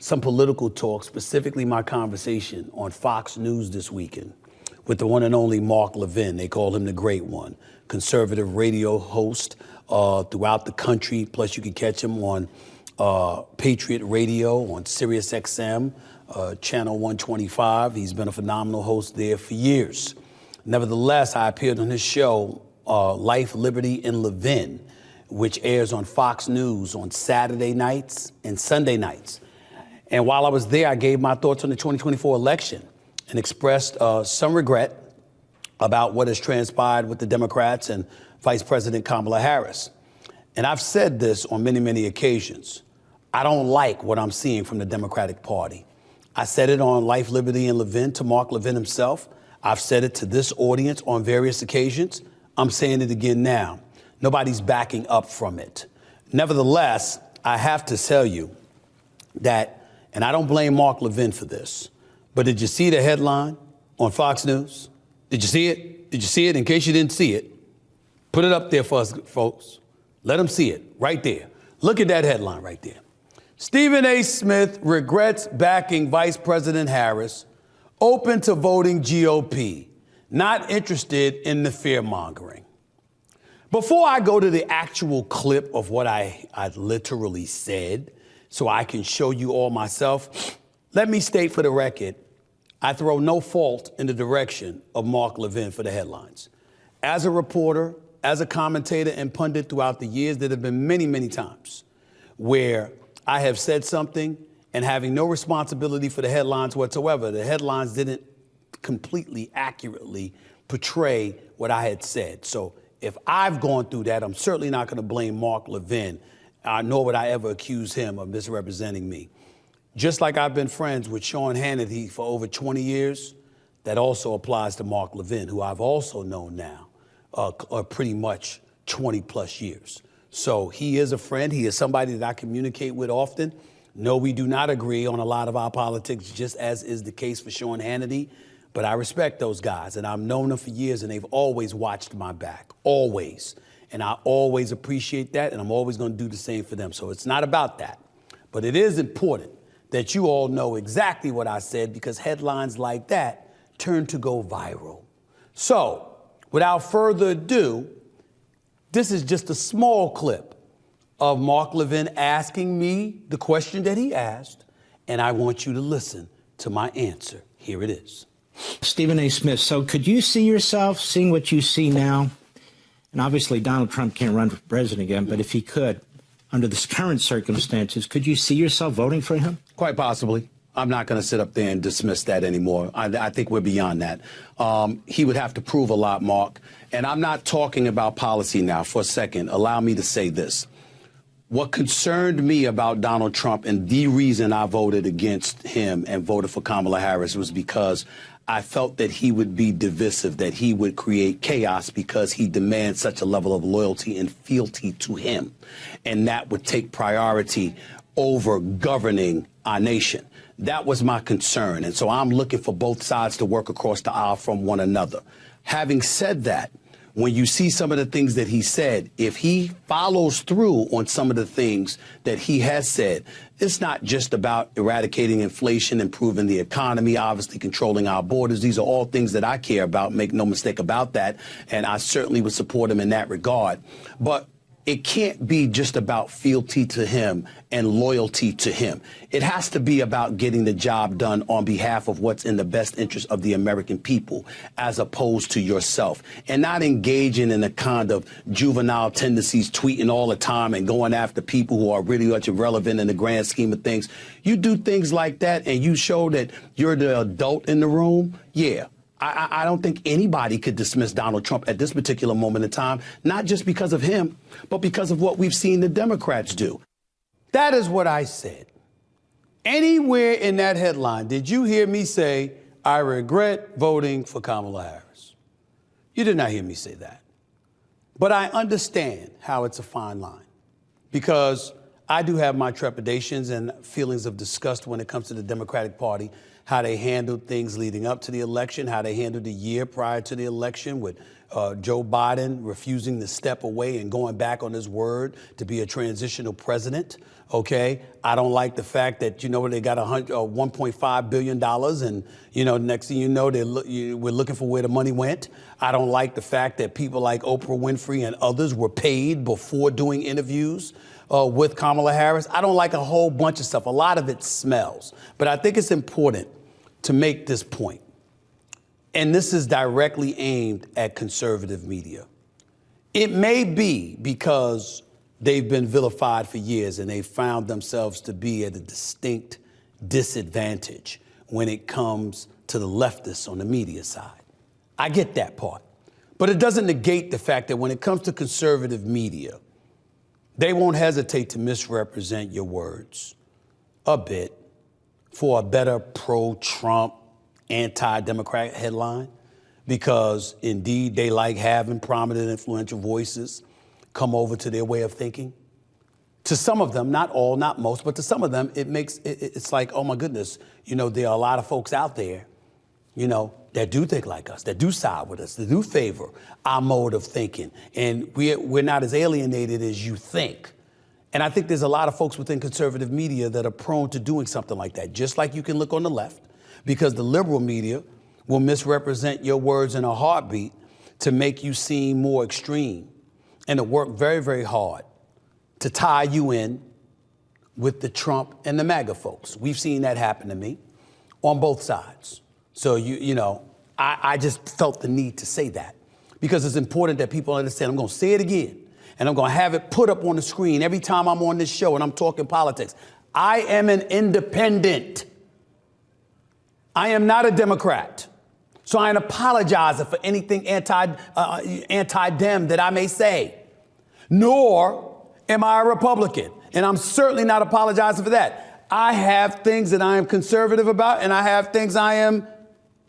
some political talk, specifically my conversation on Fox News this weekend with the one and only Mark Levin. They call him the Great One, conservative radio host throughout the country. Plus, you can catch him on Patriot Radio, on Sirius XM, Channel 125. He's been a phenomenal host there for years. Nevertheless, I appeared on his show, Life, Liberty, and Levin, which airs on Fox News on Saturday nights and Sunday nights. And while I was there, I gave my thoughts on the 2024 election and expressed some regret about what has transpired with the Democrats and Vice President Kamala Harris. And I've said this on many, many occasions. I don't like what I'm seeing from the Democratic Party. I said it on Life, Liberty, and Levin to Mark Levin himself. I've said it to this audience on various occasions. I'm saying it again now. Nobody's backing up from it. Nevertheless, I have to tell you that, and I don't blame Mark Levin for this, but did you see the headline on Fox News? Did you see it? Did you see it? In case you didn't see it, put it up there for us, folks. Let them see it right there. Look at that headline right there. Stephen A. Smith regrets backing Vice President Harris, open to voting GOP, not interested in the fear-mongering. Before I go to the actual clip of what I literally said, so I can show you all myself, let me state for the record, I throw no fault in the direction of Mark Levin for the headlines. As a reporter, as a commentator and pundit throughout the years, there have been many, many times where I have said something and having no responsibility for the headlines whatsoever. The headlines didn't completely accurately portray what I had said. So if I've gone through that, I'm certainly not going to blame Mark Levin, nor would I ever accuse him of misrepresenting me. Just like I've been friends with Sean Hannity for over 20 years, that also applies to Mark Levin, who I've also known now pretty much 20 plus years. So he is a friend. He is somebody that I communicate with often. No, we do not agree on a lot of our politics, just as is the case for Sean Hannity. But I respect those guys, and I've known them for years, and they've always watched my back, always. And I always appreciate that, and I'm always going to do the same for them. So it's not about that. But it is important that you all know exactly what I said, because headlines like that turn to go viral. So without further ado, this is just a small clip of Mark Levin asking me the question that he asked, and I want you to listen to my answer. Here it is. Stephen A. Smith, so could you see yourself seeing what you see now? And obviously Donald Trump can't run for president again, but if he could, under the current circumstances, could you see yourself voting for him? Quite possibly. I'm not going to sit up there and dismiss that anymore. I think we're beyond that. He would have to prove a lot, Mark. And I'm not talking about policy now. For a second, allow me to say this. What concerned me about Donald Trump, and the reason I voted against him and voted for Kamala Harris, was because I felt that he would be divisive, that he would create chaos because he demands such a level of loyalty and fealty to him. And that would take priority over governing our nation. That was my concern. And so I'm looking for both sides to work across the aisle from one another. Having said that, when you see some of the things that he said, if he follows through on some of the things that he has said, it's not just about eradicating inflation, improving the economy, obviously controlling our borders. These are all things that I care about. Make no mistake about that. And I certainly would support him in that regard. But it can't be just about fealty to him and loyalty to him. It has to be about getting the job done on behalf of what's in the best interest of the American people, as opposed to yourself, and not engaging in the kind of juvenile tendencies, tweeting all the time and going after people who are really much irrelevant in the grand scheme of things. You do things like that and you show that you're the adult in the room. Yeah. I don't think anybody could dismiss Donald Trump at this particular moment in time, not just because of him, but because of what we've seen the Democrats do. That is what I said. Anywhere in that headline, did you hear me say, I regret voting for Kamala Harris? You did not hear me say that. But I understand how it's a fine line, because I do have my trepidations and feelings of disgust when it comes to the Democratic Party, how they handled things leading up to the election, how they handled the year prior to the election with Joe Biden refusing to step away and going back on his word to be a transitional president. OK, I don't like the fact that, they got $1.5 billion and, next thing you know, we're looking for where the money went. I don't like the fact that people like Oprah Winfrey and others were paid before doing interviews with Kamala Harris. I don't like a whole bunch of stuff. A lot of it smells. But I think it's important to make this point. And this is directly aimed at conservative media. It may be because they've been vilified for years and they've found themselves to be at a distinct disadvantage when it comes to the leftists on the media side. I get that part. But it doesn't negate the fact that when it comes to conservative media, they won't hesitate to misrepresent your words a bit for a better pro-Trump, anti-Democrat headline, because indeed they like having prominent, influential voices come over to their way of thinking. To some of them, not all, not most, but to some of them, it's like, oh my goodness, there are a lot of folks out there, that do think like us, that do side with us, that do favor our mode of thinking. And we're not as alienated as you think. And I think there's a lot of folks within conservative media that are prone to doing something like that, just like you can look on the left, because the liberal media will misrepresent your words in a heartbeat to make you seem more extreme and to work very, very hard to tie you in with the Trump and the MAGA folks. We've seen that happen to me on both sides. So, I just felt the need to say that because it's important that people understand. I'm going to say it again, and I'm going to have it put up on the screen every time I'm on this show and I'm talking politics. I am an independent. I am not a Democrat. So I ain't apologizing for anything anti-Dem that I may say, nor am I a Republican. And I'm certainly not apologizing for that. I have things that I am conservative about, and I have things I am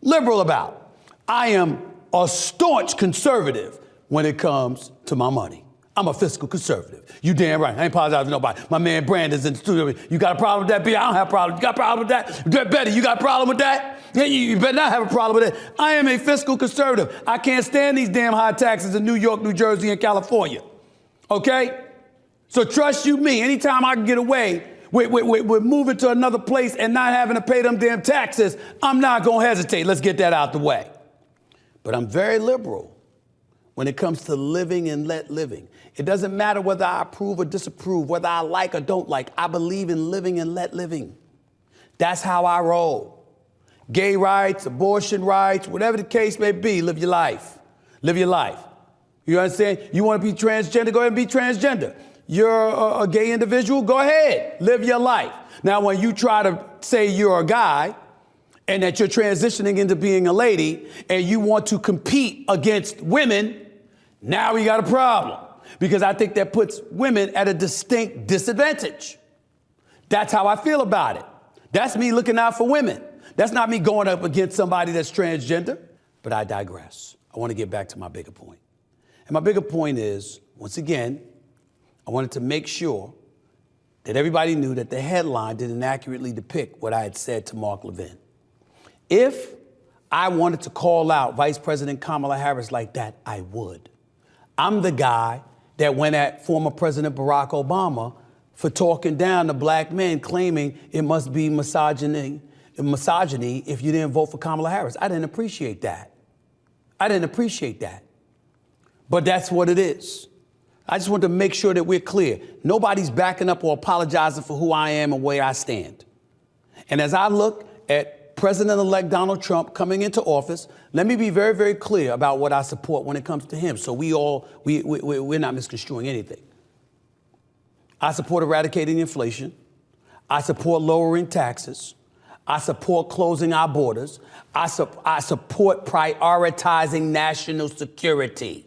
liberal about. I am a staunch conservative when it comes to my money. I'm a fiscal conservative. You damn right. I ain't apologizing to nobody. My man Brandon's in the studio. You got a problem with that, B? I don't have a problem. You got a problem with that? Betty, you got a problem with that? You better not have a problem with it. I am a fiscal conservative. I can't stand these damn high taxes in New York, New Jersey, and California. Okay? So trust you me, anytime I can get away with moving to another place and not having to pay them damn taxes, I'm not going to hesitate. Let's get that out the way. But I'm very liberal when it comes to living and let living. It doesn't matter whether I approve or disapprove, whether I like or don't like. I believe in living and let living. That's how I roll. Gay rights, abortion rights, whatever the case may be, live your life. Live your life. You understand? You want to be transgender, go ahead and be transgender. You're a gay individual, go ahead, live your life. Now, when you try to say you're a guy and that you're transitioning into being a lady and you want to compete against women, now we got a problem, because I think that puts women at a distinct disadvantage. That's how I feel about it. That's me looking out for women. That's not me going up against somebody that's transgender. But I digress. I want to get back to my bigger point. And my bigger point is, once again, I wanted to make sure that everybody knew that the headline didn't accurately depict what I had said to Mark Levin. If I wanted to call out Vice President Kamala Harris like that, I would. I'm the guy that went at former President Barack Obama for talking down to black men, claiming it must be misogyny if you didn't vote for Kamala Harris. I didn't appreciate that. But that's what it is. I just want to make sure that we're clear. Nobody's backing up or apologizing for who I am and where I stand. And as I look at President-elect Donald Trump coming into office, let me be very, very clear about what I support when it comes to him, so we're not misconstruing anything. I support eradicating inflation. I support lowering taxes. I support closing our borders. I support prioritizing national security.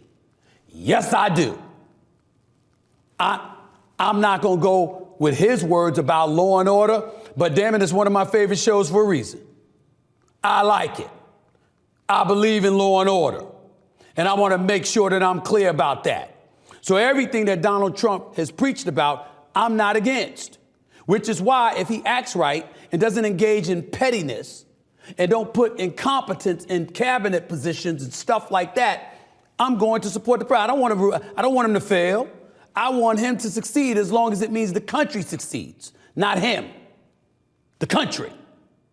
Yes, I do. I'm not going to go with his words about law and order, but damn it, it's one of my favorite shows for a reason. I like it. I believe in law and order. And I want to make sure that I'm clear about that. So everything that Donald Trump has preached about, I'm not against. Which is why if he acts right and doesn't engage in pettiness and don't put incompetence in cabinet positions and stuff like that, I'm going to support the president. I don't want him to fail. I want him to succeed as long as it means the country succeeds, not him. The country.